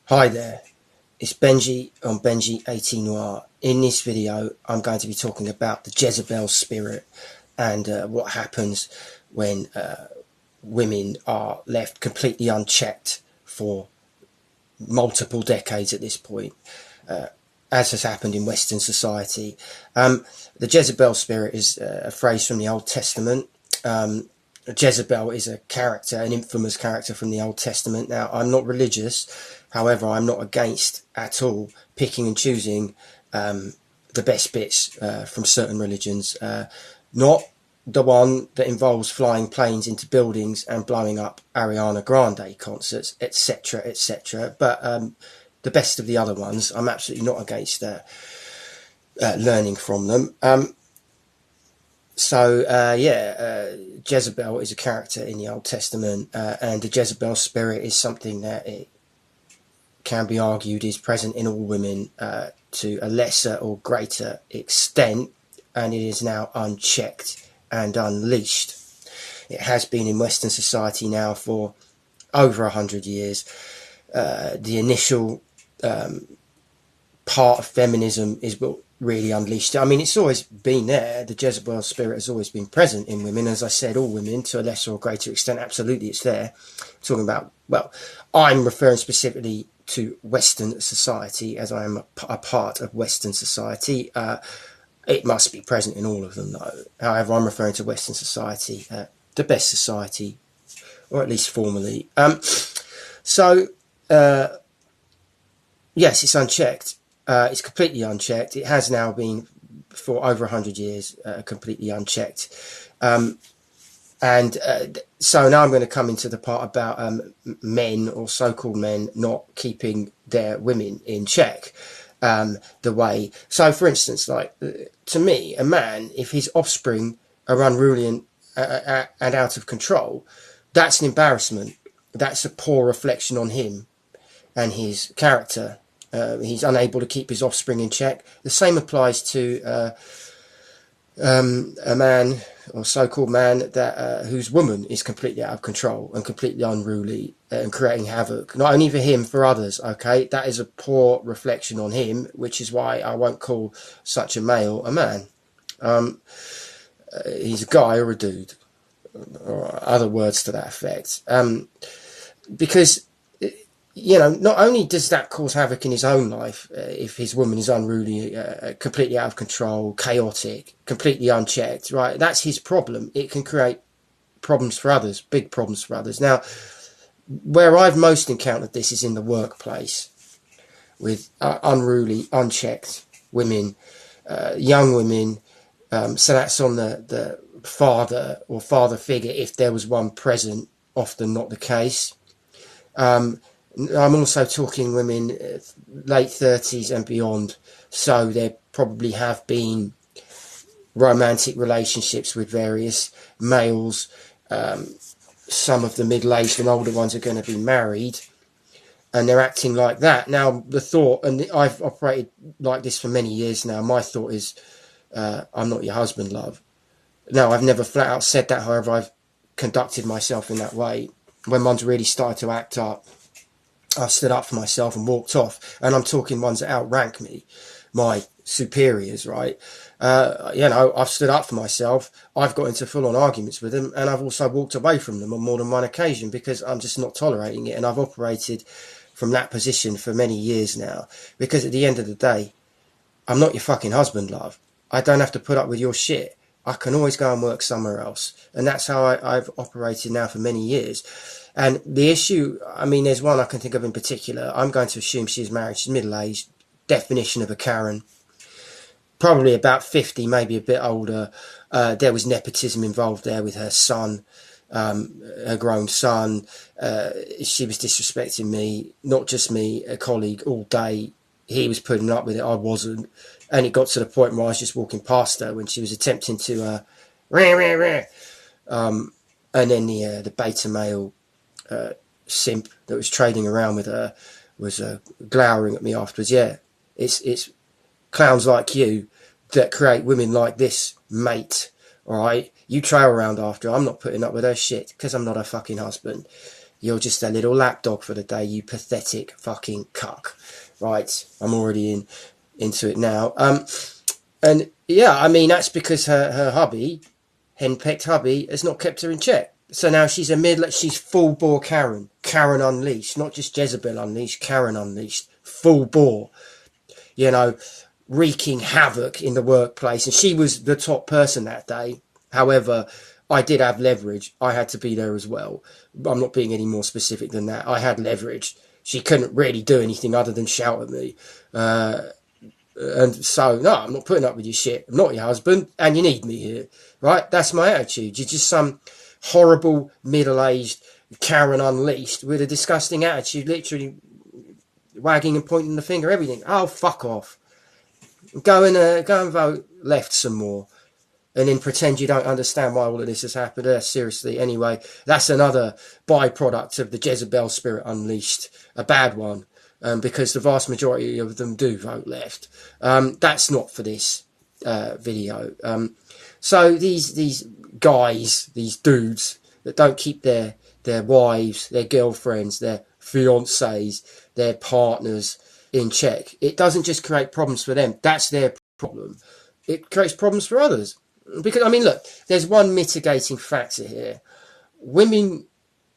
Hi there, it's Benji on Benji AT Noir. In this video, I'm going to be talking about the Jezebel spirit and what happens when women are left completely unchecked for multiple decades at this point, as has happened in Western society. The Jezebel spirit is a phrase from the Old Testament. Jezebel is a character, an infamous character from the Old Testament. Now, I'm not religious, however, I'm not against at all picking and choosing the best bits from certain religions. Not the one that involves flying planes into buildings and blowing up Ariana Grande concerts, etc., etc., but the best of the other ones, I'm absolutely not against learning from them. Jezebel is a character in the Old Testament, and the Jezebel spirit is something that it can be argued is present in all women to a lesser or greater extent, and it is now unchecked and unleashed. It has been in Western society now for over 100 years. The initial part of feminism is what really unleashed it. I mean, it's always been there. The Jezebel spirit has always been present in women. As I said, all women to a lesser or greater extent, absolutely it's there. Talking about, well, I'm referring specifically to Western society, as I am a part of Western society. It must be present in all of them, though. However, I'm referring to Western society, the best society, or at least formally. Yes, it's unchecked. It's completely unchecked. It has now been for over 100 years completely unchecked. So now I'm going to come into the part about men, or so-called men, not keeping their women in check the way. So, for instance, like, to me, a man, if his offspring are unruly and out of control, that's an embarrassment. That's a poor reflection on him and his character. He's unable to keep his offspring in check. The same applies to a man, or so-called man, that whose woman is completely out of control and completely unruly and creating havoc, not only for him, for others. Okay, that is a poor reflection on him, which is why I won't call such a male a man. He's a guy or a dude, or other words to that effect. Because, you know, not only does that cause havoc in his own life, if his woman is unruly, completely out of control, chaotic, completely unchecked, right? That's his problem. It can create problems for others, big problems for others. Now, where I've most encountered this is in the workplace, with unruly, unchecked women, young women. So that's on the father or father figure, if there was one present, often not the case. I'm also talking women late 30s and beyond, so there probably have been romantic relationships with various males. Some of the middle-aged and older ones are going to be married, and they're acting like that. Now, the thought, and I've operated like this for many years now, my thought is, I'm not your husband, love. No, I've never flat out said that, however, I've conducted myself in that way. When one's really started to act up, I've stood up for myself and walked off. And I'm talking ones that outrank me, my superiors, right? I've stood up for myself. I've got into full-on arguments with them, and I've also walked away from them on more than one occasion because I'm just not tolerating it. And I've operated from that position for many years now, because at the end of the day, I'm not your fucking husband, love. I don't have to put up with your shit. I can always go and work somewhere else. And that's how I've operated now for many years. And the issue, I mean, there's one I can think of in particular. I'm going to assume she's married. She's middle-aged. Definition of a Karen. Probably about 50, maybe a bit older. There was nepotism involved there with her son, her grown son. She was disrespecting me, not just me, a colleague, all day. He was putting up with it. I wasn't. And it got to the point where I was just walking past her when she was attempting to and then the beta male simp that was trading around with her was glowering at me afterwards. Yeah, it's clowns like you that create women like this, mate. All right, you trail around after her. I'm not putting up with her shit because I'm not her fucking husband. You're just a little lapdog for the day, you pathetic fucking cuck. Right, I'm already into it now. And yeah, I mean, that's because her hubby, henpecked hubby, has not kept her in check. So now she's she's full bore Karen. Karen Unleashed. Not just Jezebel Unleashed, Karen Unleashed. Full bore. You know, wreaking havoc in the workplace. And she was the top person that day. However, I did have leverage. I had to be there as well. I'm not being any more specific than that. I had leverage. She couldn't really do anything other than shout at me. And so, no, I'm not putting up with your shit. I'm not your husband, and you need me here, right? That's my attitude. You're just some horrible, middle-aged Karen Unleashed with a disgusting attitude, literally wagging and pointing the finger, everything. Oh, fuck off. Go and vote left some more. And then pretend you don't understand why all of this has happened. Seriously, anyway, that's another byproduct of the Jezebel spirit unleashed. A bad one, because the vast majority of them do vote left. That's not for this video. So these guys, these dudes that don't keep their wives, their girlfriends, their fiancés, their partners in check, it doesn't just create problems for them. That's their problem. It creates problems for others. Because, I mean, look, there's one mitigating factor here. Women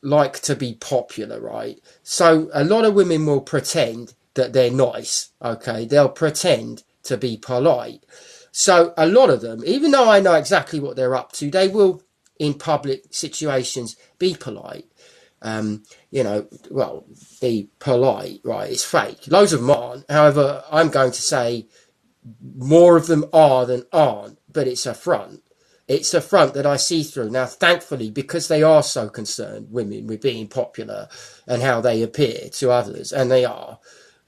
like to be popular, right? So a lot of women will pretend that they're nice, okay? They'll pretend to be polite. So a lot of them, even though I know exactly what they're up to, they will, in public situations, be polite. You know, well, be polite, right? It's fake. Loads of them aren't. However, I'm going to say more of them are than aren't. But it's a front. It's a front that I see through. Now, thankfully, because they are so concerned, women, with being popular and how they appear to others, and they are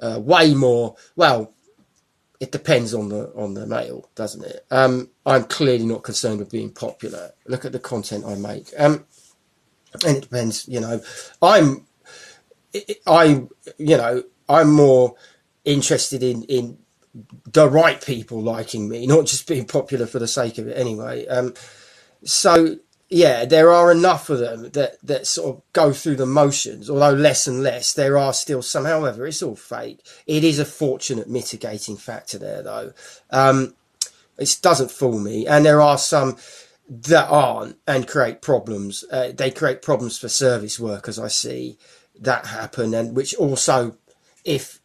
way more, well, it depends on the male, doesn't it? I'm clearly not concerned with being popular. Look at the content I make. And it depends, you know. I'm more interested in the right people liking me, not just being popular for the sake of it anyway. So yeah, there are enough of them that sort of go through the motions, although less and less. There are still some. However, it's all fake. It is a fortunate mitigating factor there, though. It doesn't fool me. And there are some that aren't and create problems. They create problems for service workers. I see that happen, and which also, if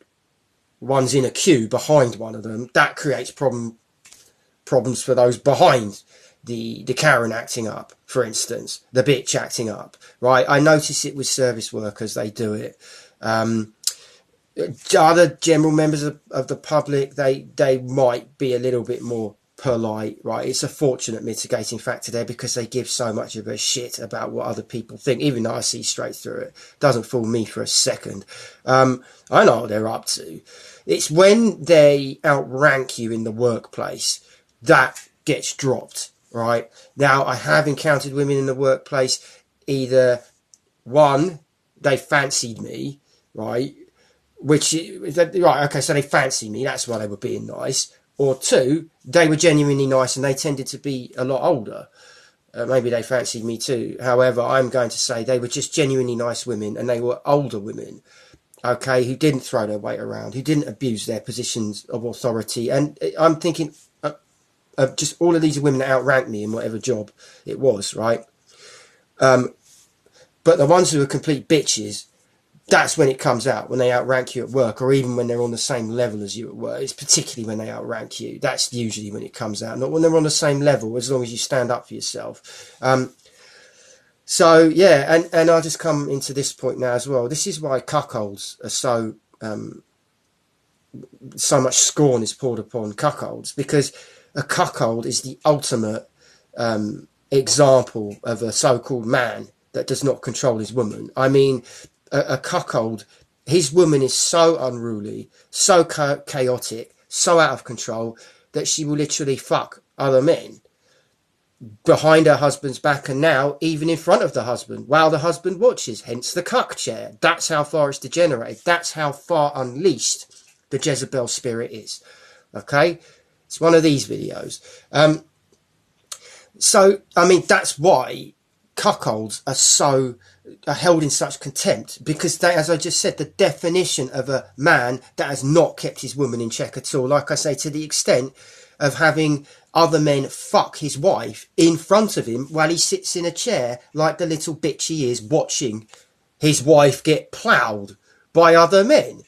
one's in a queue behind one of them, that creates problems for those behind the Karen acting up, for instance, the bitch acting up, right? I notice it with service workers, they do it. Other general members of the public, they might be a little bit more polite, right? It's a fortunate mitigating factor there because they give so much of a shit about what other people think, even though I see straight through it. Doesn't fool me for a second. I know what they're up to. It's when they outrank you in the workplace that gets dropped, right? Now, I have encountered women in the workplace, either one, they fancied me, right? Right, okay, so they fancied me, that's why they were being nice. Or two, they were genuinely nice and they tended to be a lot older. Maybe they fancied me too. However, I'm going to say they were just genuinely nice women, and they were older women, okay, who didn't throw their weight around, who didn't abuse their positions of authority. And I'm thinking of just all of these women that outranked me in whatever job it was, right? But the ones who are complete bitches, that's when it comes out, when they outrank you at work, or even when they're on the same level as you at work. It's particularly when they outrank you. That's usually when it comes out, not when they're on the same level, as long as you stand up for yourself. So, yeah, and I'll just come into this point now as well. This is why cuckolds are so much scorn is poured upon cuckolds, because a cuckold is the ultimate example of a so-called man that does not control his woman. I mean, a cuckold, his woman is so unruly, so chaotic, so out of control that she will literally fuck other men behind her husband's back, and now even in front of the husband while the husband watches, hence the cuck chair. That's how far it's degenerated. That's how far unleashed the Jezebel spirit is. Okay, it's one of these videos. So I mean, that's why cuckolds are held in such contempt because they, as I just said, the definition of a man that has not kept his woman in check at all, like I say, to the extent of having other men fuck his wife in front of him while he sits in a chair like the little bitch he is, watching his wife get ploughed by other men.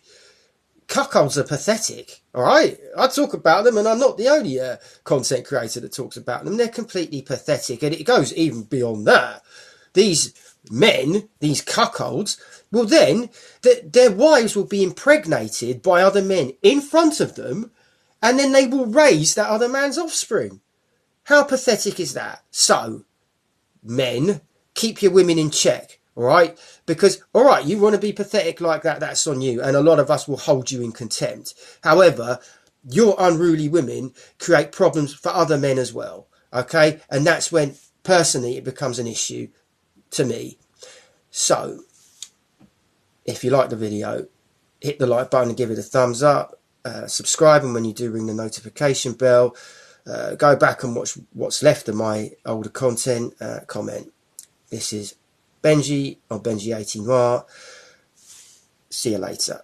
Cuckolds are pathetic, all right? I talk about them, and I'm not the only content creator that talks about them. They're completely pathetic, and it goes even beyond that. These men, these cuckolds, will then, their wives will be impregnated by other men in front of them, and then they will raise that other man's offspring. How pathetic is that? So, men, keep your women in check. All right, because, all right, you want to be pathetic like that, that's on you. And a lot of us will hold you in contempt. However, your unruly women create problems for other men as well. Okay. And that's when, personally, it becomes an issue to me. So, if you like the video, hit the like button and give it a thumbs up. Subscribe, and when you do, ring the notification bell. Go back and watch what's left of my older content. Comment. This is Benji or Benji 18 Noir. See you later.